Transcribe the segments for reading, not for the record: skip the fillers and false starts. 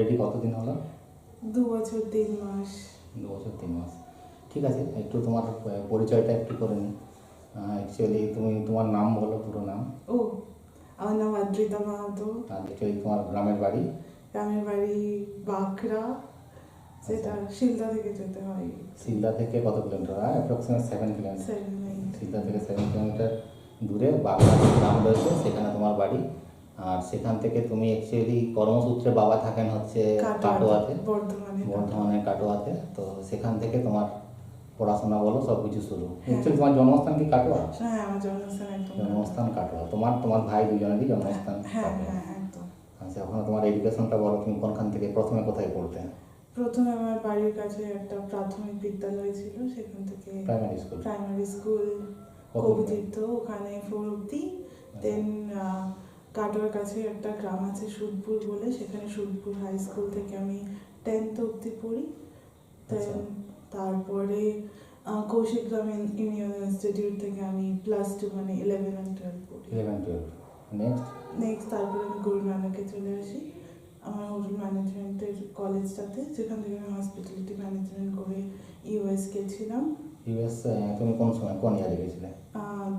Already কতদিন হলো? 2 বছর 3 মাস। 2 বছর 3 মাস। ঠিক আছে, একটু তোমার পরিচয়টা একটু করে নিই। অ্যাকচুয়ালি তুমি তোমার নাম বলো, পুরো নাম। ও, আমার নাম আদ্রিতা মাহাতো। আর অ্যাকচুয়ালি তোমার গ্রামের বাড়ি? গ্রামের বাড়ি বাঁকড়া, যেটা শিলদা থেকে যেতে হয়। শিলদা থেকে কত কিলোমিটার? Approximate 7 kilometre. 7-8। শিলদা থেকে 7 কিলোমিটার দূরে বাগড়া গ্রাম রয়েছে, সেখানে তোমার বাড়ি। আর সেখান থেকে তুমি অ্যাকচুয়ালি কর্মসূত্রে বাবা থাকেন হচ্ছে কাটোয়াতে, বর্ধমানের কাটোয়াতে। তো সেখান থেকে তোমার পড়াশোনা বলো সব কিছু শুরু। অ্যাকচুয়ালি তোমার জন্মস্থান কি কাটোয়া? হ্যাঁ, আমার জন্মস্থান একদম জন্মস্থান কাটোয়া। তোমার ভাই দুজনেরই জন্মস্থান কাটোয়া। একদম। আচ্ছা, ওখানে তোমার এডুকেশনটা বলো, তুমি কোনখান থেকে প্রথমে কোথায় পড়তে? প্রথমে আমার বাড়ির কাছে একটা প্রাথমিক বিদ্যালয় ছিল, সেখান থেকে প্রাইমারি স্কুল কবিতীর্থ, ওখানে 4 অব্দি। দেন কাটোয়ার কাছে একটা গ্রাম আছে সুদপুর বলে, সেখানে সুদপুর হাই স্কুল থেকে আমি 10th অব্দি পড়ি। দেন তারপরে কৌশিক গ্রাম ইউনিয়ন ইনস্টিটিউট থেকে আমি +2 মানে 11 and 12 পড়ি। 11-12 নেক্সট তারপরে আমি গুরু নানকে চলে আসি আমার হোটেল ম্যানেজমেন্টের কলেজটাতে, যেখান থেকে আমি হসপিটালিটি ম্যানেজমেন্ট করে ইউএস গেছিলাম। ইউএস তুমি কোন সময়, কোন ইয়ারে গেছিলে?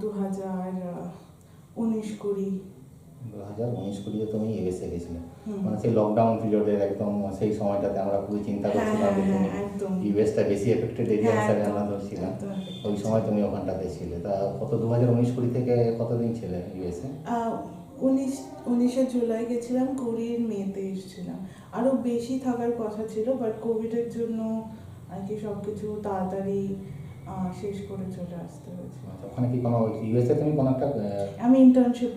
2019-20 2019-20 তুমি ইউএসএ গেছিলে। মানে সেই লকডাউন পিরিয়ডের একদম সেই সময়টাতে আমরা খুবই চিন্তা করছিলাম যে তুমি ইউএসটা বেশি এফেক্টেড এরিয়া হিসাবে আমরা ধরছিলাম। ওই সময় তুমি ওখানটাতে ছিলে। তা কত 2019-20 থেকে কতদিন ছিলে ইউএসএ? 19 জুলাই গেছিলাম, 20 মেতে এসেছিলাম। আরও বেশি থাকার কথা ছিল, বাট কোভিডের জন্য আর কি সব কিছু তাড়াতাড়ি শেষ করে চলে আসতে হয়েছে। আচ্ছা, ওখানে কি কোনো ইউএসএ তুমি কোনো একটা আমি ইন্টার্নশিপ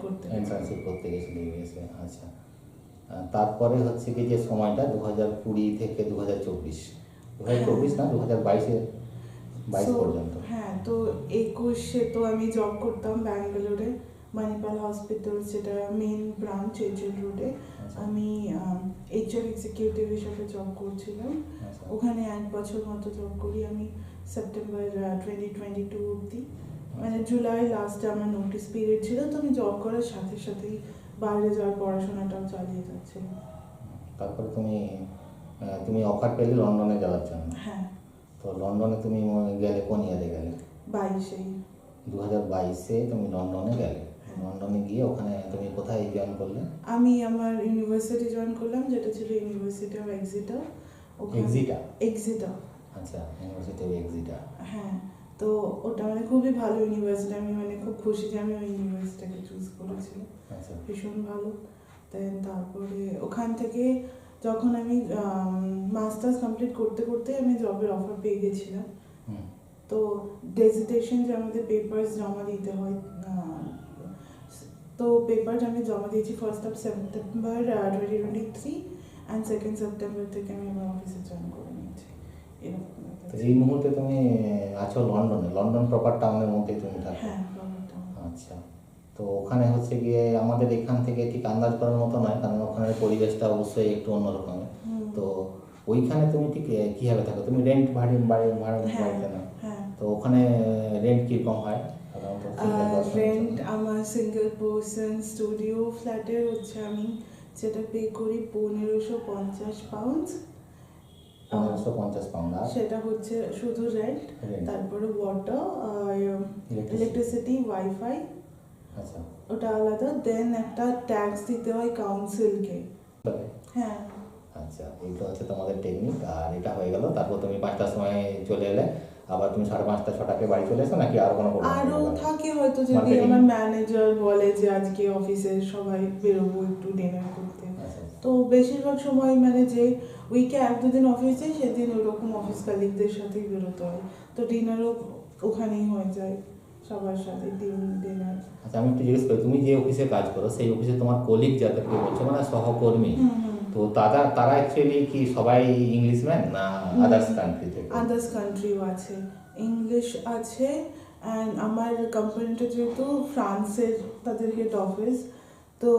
করতে গেছিলে ইউএসএ? আচ্ছা, তারপরে হচ্ছে কি যে সময়টা 2020 থেকে 2024 না 2022 পর্যন্ত। হ্যাঁ, তো 21-এ তো আমি জব করতাম ব্যাঙ্গালোরে মণিপাল হসপিটাল, যেটা মেন ব্রাঞ্চ এইচএল রোডে। আমি এইচআর এক্সিকিউটিভ হিসাবে জব করছিলাম। ওখানে 1 বছর মতো জব করি আমি, সেপ্টেম্বর 2022 অবধি। মানে জুলাই লাস্টে আমার নোটিস পিরিয়ড ছিল, তো আমি জব করার সাথে সাথেই বাইরে যাওয়ার পড়াশোনাটাও চালিয়ে যাচ্ছিলাম। তারপরে তুমি অফার পেলে লন্ডনে যাওয়ার জন্য। হ্যাঁ। তো লন্ডনে তুমি গেলে কোন ইয়ারে গেলে? 2022-এ তুমি লন্ডনে গেলে। লন্ডনে গিয়ে ওখানে তুমি কোথায় জয়েন করলে? আমি আমার ইউনিভার্সিটি জয়েন করলাম, যেটা ছিল ইউনিভার্সিটি অফ এক্সিটার। এক্সিটার। আচ্ছা, ইউনিভার্সিটি অফ এক্সিটার। হ্যাঁ, তো ওটা মানে খুবই ভালো ইউনিভার্সিটি। আমি মানে খুব খুশি যে আমি ওই ইউনিভার্সিটিটাকে চুজ করেছিলাম। আচ্ছা, ভীষণ ভালো। দেন তারপরে ওখান থেকে যখন আমি মাস্টার্স কমপ্লিট করতে করতে আমি জবের অফার পেয়ে গেছিলাম। তো ডেজিটেশন যে আমাদের পেপারস জমা দিতে হয়, তো পেপার আমি জমা দিয়েছি 1st of September 2023 and 2nd September থেকে আমি আমার অফিসে জয়েন করে নিয়েছি। তো এই মুহূর্তে তুমি আছো লন্ডনে, লন্ডন প্রপার টাউনের মধ্যে তুমি থাকো? হ্যাঁ, প্রপার টাউন। আচ্ছা, তো ওখানে হচ্ছে গিয়ে আমাদের এখান থেকে ঠিক আন্দাজ করার মতো নয়, কারণ ওখানে পরিবেশটা অবশ্যই একটু অন্যরকমের। তো ওইখানে তুমি ঠিক কীভাবে থাকো? তুমি রেন্ট বাড়িতে না? তো ওখানে রেন্ট কীরকম হয়? রেন্ট আমার সিঙ্গেল পার্সন স্টুডিও ফ্ল্যাটের হচ্ছে আমি যেটা পে করি 1550 পাউন্ড। 1550 পাউন্ড। সেটা হচ্ছে শুধু রেন্ট, তারপরে ওয়াটার, ইলেকট্রিসিটি, ওয়াইফাই, আচ্ছা, ওটা আলাদা। দেন একটা ট্যাক্স দিতে হয় কাউন্সিলকে। হ্যাঁ। আচ্ছা, এইটা হচ্ছে তোমাদের টেকনিক। আর এটা হয়ে গেল, তারপর তুমি 5টার সময় চলে এলে, আবার তুমি 5:30 6টাকে বাড়ি চলে এসো, নাকি আরো কোনো প্রোগ্রাম? আরও থাকে হয়তো, যদি আমার ম্যানেজার বলে যে আজকে অফিসের সবাই বেরোবো একটু ডিনার করতে। তো বেশিরভাগ সময় মানে যে উইকে 1-2 দিন অফিস যাই, সেদিন ওরকম অফিস কালিগদের সাথেই বেরোতে হয়। তো ডিনারও ওখানেই হয়ে যায় সবার সাথে, ডিনার। আচ্ছা, আমি একটু জিজ্ঞেস করি, তুমি যে অফিসে কাজ করো সেই অফিসে তোমার কলিগ যাদেরকে বলছো, মানে সহকর্মী, তো তারা অ্যাকচুয়ালি কি সবাই ইংলিশম্যান না আদার্স কান্ট্রি থেকে? আদার্স কান্ট্রিও আছে, ইংলিশ আছে। অ্যান্ড আমার কোম্পানিটা যেহেতু ফ্রান্সের তাদের হেড অফিস, তো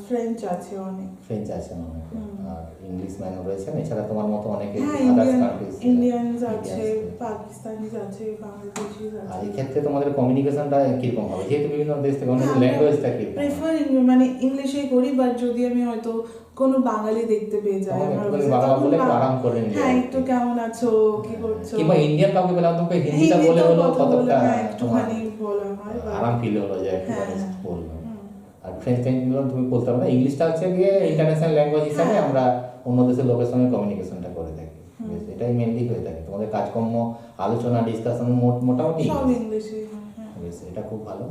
ফ্রেঞ্চ আছে অনেক। ফ্রেঞ্চ আছে অনেক, আর ইংলিশ ম্যানও রয়েছেন, এছাড়া তোমার মতো অনেকে হ্যাঁ, আদার্স কান্ট্রিজ ইন্ডিয়ানস আছে, পাকিস্তানিজ আছে, বাংলাদেশিজ আছে। আর এই ক্ষেত্রে তোমাদের কমিউনিকেশনটা কিরকম হবে, যেহেতু বিভিন্ন দেশ থেকে অনেক ল্যাঙ্গুয়েজটা কি প্রেফার মানে ইংলিশেই করি, বাট যদি আমি হয়তো কোনো বাঙালি দেখতে পেয়ে যাই বাংলা বলে একটু আরাম করে নিই, হ্যাঁ একটু কেমন আছো, কি করছো, কিংবা ইন্ডিয়ান কাউকে পেলাম তোমাকে হিন্দিটা বলে হলো কতটা একটুখানি বলা হয়, আরাম ফিল হলো যে একটুখানি বললাম। আর ফ্রেঞ্চ তুমি বলতে পারো না, ইংলিশটা হচ্ছে গিয়ে ইন্টারন্যাশনাল ল্যাঙ্গুয়েজ হিসাবে আমরা অন্য দেশের লোকের সঙ্গে কমিউনিকেশনটা করে থাকি, এটাই মেনলি হয়ে থাকে। তোমাদের কাজকর্ম, আলোচনা, ডিসকাশন মোটামুটি সব ইংলিশে। বেশ, এটা খুব ভালো।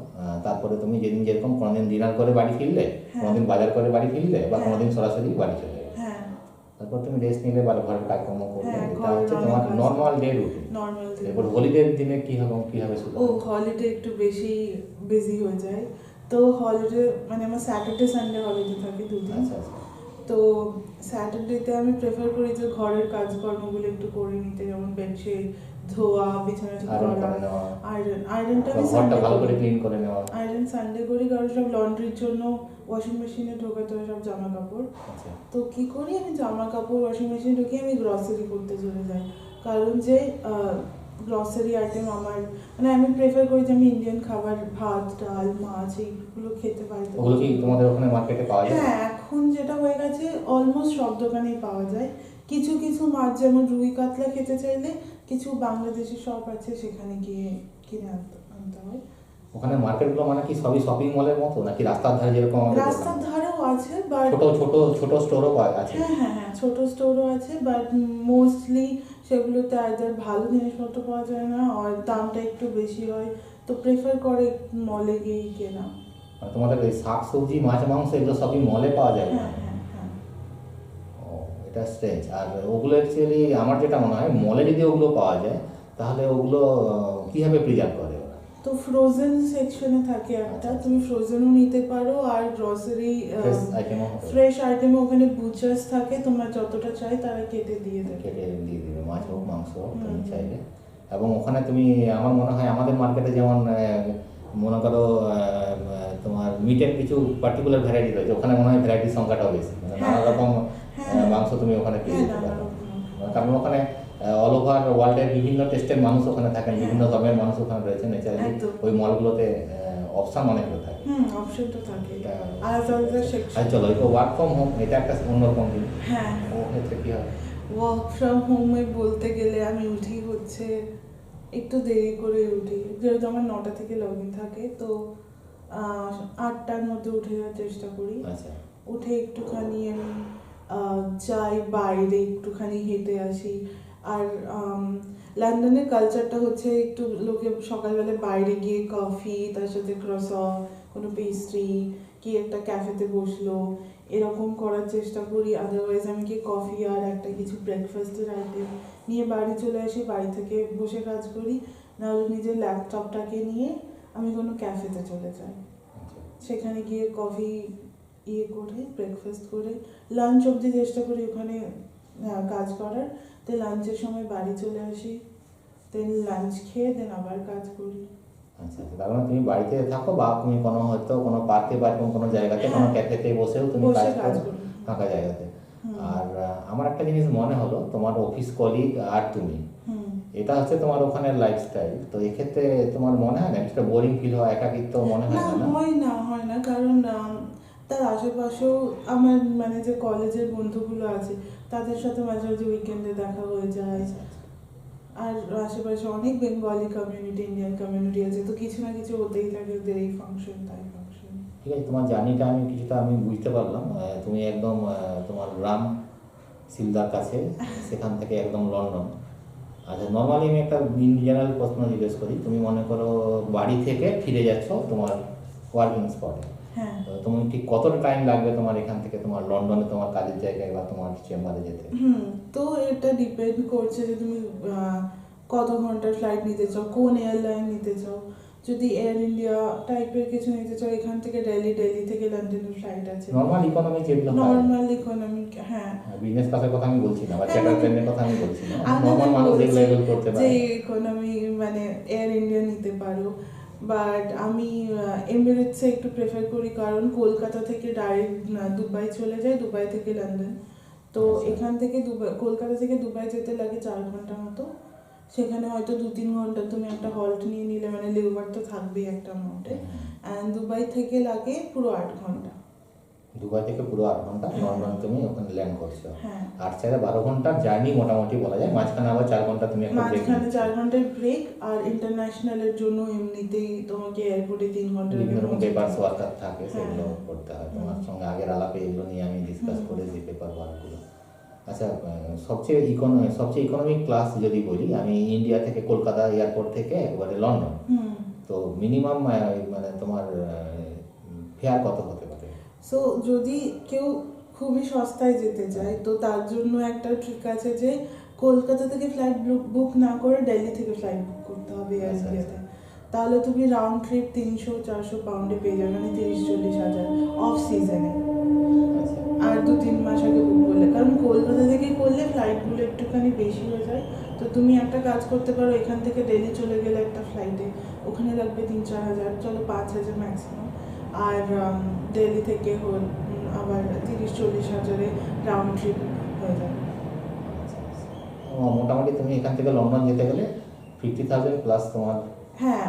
তারপরে তুমি যেদিন যেরকম কোনোদিন ডিনার করে বাড়ি ফিরলে, কোনোদিন বাজার করে বাড়ি ফিরলে, বা কোনোদিন সরাসরি বাড়ি চলে গেলে, তারপর তুমি রেস্ট নিলে বা ঘরের কাজকর্ম করলে, এটা হচ্ছে তোমার নর্মাল ডে রুটিন। এরপর হলিডের দিনে কি হবে শুরু? হলিডে একটু বেশি বিজি হয়ে যায়, তো হলিডে মানে আমার স্যাটারডে সানডে হলিডে থাকে দুদিন। আচ্ছা। তো স্যাটারডেতে আমি প্রেফার করি যে ঘরের কাজকর্মগুলো একটু করে নিতে, যেমন বেডশিট ধোয়া, বিছানা ঠিক করা, আয়রনটা আমি ঘরটা ভালো করে ক্লিন করে নেওয়া, আয়রন সানডে করি, কারণ সব লন্ড্রির জন্য ওয়াশিং মেশিনে ঢোকাতে হয় সব জামা কাপড়। তো কি করি, আমি জামা কাপড় ওয়াশিং মেশিনে ঢুকিয়ে আমি গ্রসারি করতে চলে যাই, কারণ যে গ্রসারি আইটেম আমার মানে আমি প্রেফার করি যে আমি ইন্ডিয়ান খাবার, ভাত, ডাল, মাছ এইগুলো খেতে পারি। ওগুলো কি তোমাদের ওখানে মার্কেটে পাওয়া যায়? হ্যাঁ, এখন যেটা হয়ে গেছে অলমোস্ট সব দোকানেই পাওয়া যায়। কিছু কিছু মাছ যেমন রুই কাতলা খেতে চাইলে কিছু বাংলাদেশি শপ আছে, সেখানে গিয়ে কিনে আনতে হয়। ওখানে মার্কেটগুলো মানে কি সবই শপিং মলের মতো, নাকি রাস্তার ধারে যেরকম? রাস্তার ধারেও আছে, বাট ছোট স্টোরও আছে। হ্যাঁ ছোট স্টোরও আছে, বাট মোস্টলি সেগুলোতে আইদার ভালো জিনিসপত্র পাওয়া যায় না, আর দামটা একটু বেশি হয়, তো প্রেফার করে মলে গিয়েই কেনা। তোমাদের এই শাক সবজি, মাছ, মাংস এগুলো সবই মলে পাওয়া যায়? হ্যাঁ। ও, এটা স্ট্রেঞ্জ। আর ওগুলো অ্যাকচুয়ালি আমার যেটা মনে হয়, মলে যদি ওগুলো পাওয়া যায় তাহলে ওগুলো কিভাবে প্রিজার্ভ করে ওরা? তো ফ্রোজেন সেকশনে থাকে একটা, তুমি ফ্রোজেনও নিতে পারো, আর গ্রসারি ফ্রেশ আইটেমও ওখানে বুচার্স থাকে, তোমার যতটা চাই তারা কেটে দিয়ে দেবে, মাছ হোক মাংস হোক তুমি চাইলে। এবং ওখানে তুমি, আমার মনে হয় আমাদের মার্কেটে যেমন মনে করো তোমার মিটের কিছু পার্টিকুলার ভ্যারাইটি রয়েছে, ওখানে মনে হয় ভ্যারাইটির সংখ্যাটাও বেশি, মানে নানা রকম মাংস তুমি ওখানে পেয়ে যেতে পারো, কারণ ওখানে অল ওভার ওয়ার্ল্ডের বিভিন্ন টেস্টের মানুষ ওখানে থাকেন, বিভিন্ন ধর্মের মানুষ ওখানে রয়েছে, ন্যাচারালি ওই মলগুলোতে অপশন অনেকগুলো থাকে। অপশনটা থাকে। আর চলো, এটা ওয়ার্ক ফ্রম হোম, এটা একটা অন্যরকম জিনিস। হ্যাঁ, ও ক্ষেত্রে কি হয়? ওয়ার্ক ফ্রম হোমে বলতে গেলে আমি উঠি হচ্ছে একটু দেরি করে উঠি, যেহেতু আমার 9টা থেকে লগইন থাকে, তো 8টার মধ্যে উঠে যাওয়ার চেষ্টা করি। আচ্ছা। উঠে একটুখানি আমি যাই বাইরে, একটুখানি হেঁটে আসি। আর লন্ডনের কালচারটা হচ্ছে একটু লোকে সকালবেলা বাইরে গিয়ে কফি, তার সাথে ক্রসন, কোনো পেস্ট্রি, কি একটা ক্যাফেতে বসলো, এরকম করার চেষ্টা করি। আদারওয়াইজ আমি কি কফি আর একটা কিছু ব্রেকফাস্টের আইটেম নিয়ে বাড়ি চলে আসি, বাড়ি থেকে বসে কাজ করি, নাহলে নিজের ল্যাপটপটাকে নিয়ে আমি কোনো ক্যাফেতে চলে যাই, সেখানে গিয়ে কফি করে ব্রেকফাস্ট করে লাঞ্চ অবধি চেষ্টা করি ওখানে কাজ করার, তো লাঞ্চের সময় বাড়ি চলে আসি, দেন লাঞ্চ খেয়ে দেন আবার কাজ করি। আচ্ছা, তার মানে তুমি বাড়িতে থাকো, বা তুমি কোনো হয়তো কোনো পার্কে বা কোনো জায়গাতে, কোনো ক্যাফেতে বসেও তুমি কাজ করো, ফাঁকা জায়গাতে। আর আমার একটা জিনিস মনে হলো, তোমার অফিস কলিগ আর তুমি, এটা হচ্ছে তোমার ওখানে লাইফস্টাইল, তো এক্ষেত্রে তোমার মনে হয় না একটা বোরিং ফিল হয়, একাকিত্ব মনে হয় না? হয় না, কারণ তার আশেপাশেও আমার মানে যে কলেজের বন্ধুগুলো আছে তাদের সাথে মাঝে মাঝে উইকেন্ডে দেখা হয়ে যায়, আর আশেপাশে অনেক বেঙ্গলি কমিউনিটি, ইন্ডিয়ান কমিউনিটি আছে, তো কিছু না কিছু হতেই থাকে, ওদের এই ফাংশন তাই ফাংশন। ঠিক আছে, তোমার জার্নিটা আমি কিছুটা বুঝতে পারলাম। তুমি একদম তোমার গ্রাম সিলদার কাছে, সেখান থেকে একদম লন্ডন। আচ্ছা, নর্মালি আমি একটা ইন জেনারেল প্রশ্ন জিজ্ঞেস করি, তুমি মনে করো বাড়ি থেকে ফিরে যাচ্ছ তোমার ওয়ার্কিং স্পটে, তুমি ঠিক কতটা টাইম লাগবে তোমার এখান থেকে তোমার লন্ডনে তোমার কাজের জায়গায় বা তোমার চেম্বারে যেতে? তো এটা ডিপেন্ড করছে যে তুমি কত ঘন্টার ফ্লাইট নিতে চাও, কোন এয়ারলাইন নিতে চাও। যদি এয়ার ইন্ডিয়া টাইপের কিছু নিতে চাও, এখান থেকে দিল্লি থেকে লন্ডনের ফ্লাইট আছে। নরমাল ইকোনমি যেগুলো, নরমাল ইকোনমি, হ্যাঁ, বিজনেস ক্লাসের কথা আমি বলছি না, বা চ্যাটার প্লেনের কথা আমি বলছি না, নরমাল মানুষ যেগুলো এগুলো করতে পারে, যে ইকোনমি মানে এয়ার ইন্ডিয়া নিতে পারো, বাট আমি এমিরেটসে একটু প্রেফার করি, কারণ কলকাতা থেকে ডাইরেক্ট দুবাই চলে যায়, দুবাই থেকে লন্ডন। তো আচ্ছা। এখান থেকে দুবাই, কলকাতা থেকে দুবাই যেতে লাগে 4 ঘন্টা মতো। সেখানে হয়তো 2-3 ঘন্টা তুমি একটা হল্ট নিয়ে নিলে, মানে লেওভার তো থাকবেই একটা অ্যামাউন্টে। অ্যান্ড দুবাই থেকে লাগে পুরো 8 ঘন্টা। দুবাই থেকে পুরো 8 ঘন্টা লন্ডন তুমি ওখানে ল্যান্ড করছো। হ্যাঁ। 8-12 ঘন্টার জার্নি মোটামুটি বলা যায়, মাঝখানে আবার 4 ঘন্টা তুমি একটা ব্রেক মাঝখানে 4 ঘন্টার ব্রেক। আর ইন্টারন্যাশনালের জন্য এমনিতেই তোমাকে এয়ারপোর্টে 3 ঘন্টা বিভিন্ন রকম পেপারস ওয়ার্কার থাকে, সেগুলো হ্যাঁ। করতে হয়। তোমার সঙ্গে আগের আলাপে এগুলো নিয়ে আমি ডিসকাস করেছি, পেপার ওয়ার্কগুলো। আচ্ছা, সবচেয়ে ইকোনমিক ক্লাস যদি বলি, আমি ইন্ডিয়া থেকে কলকাতা এয়ারপোর্ট থেকে একবারে লন্ডন, তো মিনিমাম মানে তোমার ফেয়ার কত হতে পারে? সো যদি কেউ খুবই সস্তায় যেতে চায়, তো তার জন্য একটা ট্রিক আছে যে কলকাতা থেকে ফ্লাইট বুক না করে দিল্লি থেকে ফ্লাইট বুক করতে হবে এয়ার আচ্ছা, ইন্ডিয়াতে। তাহলে তুমি রাউন্ড ট্রিপ 300-400 পাউন্ডে পেয়ে যাবে, মানে 30-40 হাজার অফ সিজনে। আচ্ছা। আর 2-3 মাস আগে বুক করলে, কারণ কলকাতা থেকে করলে ফ্লাইটগুলো একটুখানি বেশি হয়ে যায়। তো তুমি একটা কাজ করতে পারো, এখান থেকে দিল্লি চলে গেলে একটা ফ্লাইটে ওখানে লাগবে 3-4 হাজার, চলো 5 হাজার ম্যাক্সিমাম। আর দিল্লি থেকে আবার 30-40 হাজারে রাউন্ড ট্রিপ হয়ে যাবে। মোটামুটি তুমি এখান থেকে লন্ডন যেতে গেলে 50,000 প্লাস তোমার। হ্যাঁ,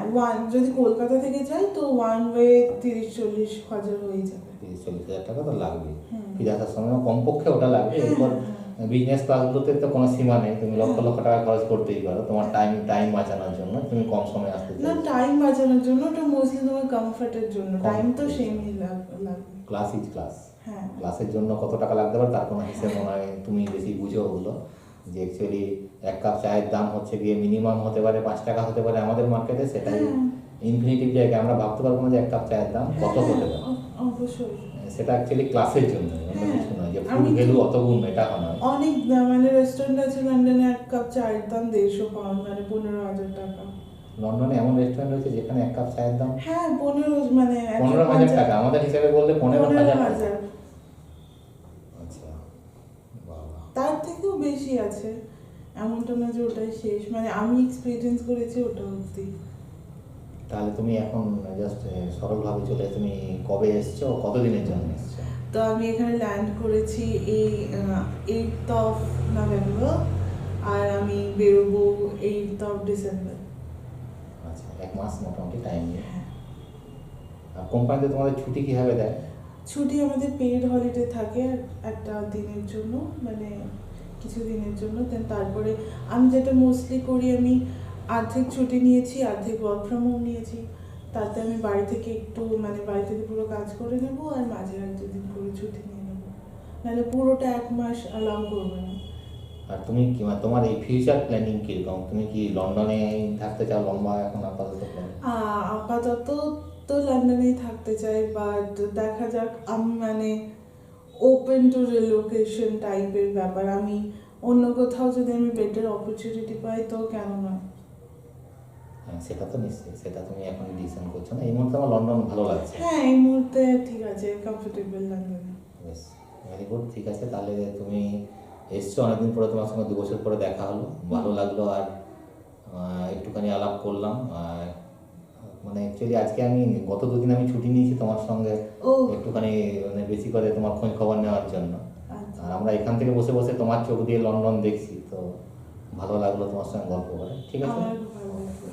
যদি কলকাতা থেকে যাই তো ওয়ান ওয়ে 30-40 হাজার হয়ে যাবে। 30-40 হাজার টাকা তো লাগবে, ফিরে আসার সময় কমপক্ষে ওটা লাগবে। এরপর বিজনেস ক্লাসগুলোতে তো কোনো সীমা নেই, তুমি লক্ষ লক্ষ টাকা খরচ করতেই পারো তোমার টাইম বাঁচানোর জন্য। তুমি কম সময় আসতে না, চাও, টাইম বাঁচানোর জন্য, ওটা মোস্টলি তোমার কমফর্টের জন্য। টাইম তো সেমই লাগবে। Class is class. হ্যাঁ। ক্লাসের জন্য কত টাকা লাগতে পারে তার কোনো হিসেব মনে হয় তুমি বেশি বুঝো ওগুলো, যে অ্যাকচুয়ালি 1 কাপ চায়ের দাম হচ্ছে গিয়ে মিনিমাম হতে পারে 5 টাকা হতে পারে আমাদের মার্কেটে, সেটাই ইনফিনিটিভ জায়গায় আমরা ভাবতে পারবো না যে 1 কাপ চায়ের দাম কত হতে পারে। অবশ্যই সেটা অ্যাকচুয়ালি ক্লাসের জন্য, অন্য কিছু নয় যে ফুড ভ্যালু অত গুণ, এটা নয়। অনেক মানে রেস্টুরেন্ট আছে লন্ডনে 1 কাপ চায়ের দাম 150 পাউন্ড, মানে 15,000 টাকা। লন্ডনে এমন রেস্টুরেন্ট রয়েছে যেখানে 1 কাপ চায়ের দাম হ্যাঁ 15, মানে 15,000 টাকা, আমাদের হিসাবে বললে 15,000 টাকা। 15,000। আচ্ছা, বাবা। তার থেকেও বেশি আছে, এমনটা না যে ওটাই শেষ, মানে আমি এক্সপিরিয়েন্স করেছি ওটা অবধি। তাহলে তুমি এখন জাস্ট সরলভাবে চলে, তুমি কবে এসছো, কতদিনের জন্য এসছো? তো আমি এখানে ল্যান্ড করেছি এই 8th of November, আর আমি বেরোবো 8th of December। আচ্ছা, 1 মাস মোটামুটি টাইম নিয়ে। আর কোম্পানিতে তোমাদের ছুটি কীভাবে দেয়? ছুটি আমাদের পেইড হলিডে থাকে একটা দিনের জন্য, মানে কিছু দিনের জন্য। দেন তারপরে আমি যেটা মোস্টলি করি, আমি আর্ধেক ছুটি নিয়েছি, অর্ধেক ওয়ার্ক ফ্রম হোম নিয়েছি। তাতে আমি বাড়ি থেকে একটু, মানে বাড়ি থেকে পুরো কাজ করে নেবো, আর মাঝে 1-2 দিন করে ছুটি নিয়ে নেবো, নাহলে পুরোটা 1 মাস অ্যালাউ করবে না। আর তুমি কি তোমার এই ফিউচার প্ল্যানিং কীরকম? তুমি কি লন্ডনে থাকতে চাও লম্বা এখন আপাতত প্ল্যান? আপাতত তো লন্ডনেই থাকতে চাই, বাট দেখা যাক। আমি মানে ওপেন টু রিলোকেশন টাইপের ব্যাপার। আমি অন্য কোথাও যদি আমি বেটার অপরচুনিটি পাই তো কেন না। হ্যাঁ, সেটা তো নিশ্চয়ই, সেটা তুমি এখন ডিসিশন করছো না। এই মুহূর্তে আমার লন্ডন ভালো লাগছে। হ্যাঁ, এই মুহূর্তে ঠিক আছে, কমফোর্টেবল লন্ডনে। বেশ, ভেরি গুড। ঠিক আছে, তাহলে তুমি এসছো অনেকদিন পরে, তোমার সঙ্গে 2 বছর পরে দেখা হলো, ভালো লাগলো। আর একটুখানি আলাপ করলাম। মানে অ্যাকচুয়ালি আজকে আমি গত 2 দিন আমি ছুটি নিয়েছি তোমার সঙ্গে একটুখানি মানে বেশি করে তোমার খোঁজ খবর নেওয়ার জন্য। আর আমরা এখান থেকে বসে বসে তোমার চোখ দিয়ে লন্ডন দেখছি, তো ভালো লাগলো তোমার সঙ্গে গল্প করে। ঠিক আছে। আমার খুব ভালো লাগলো।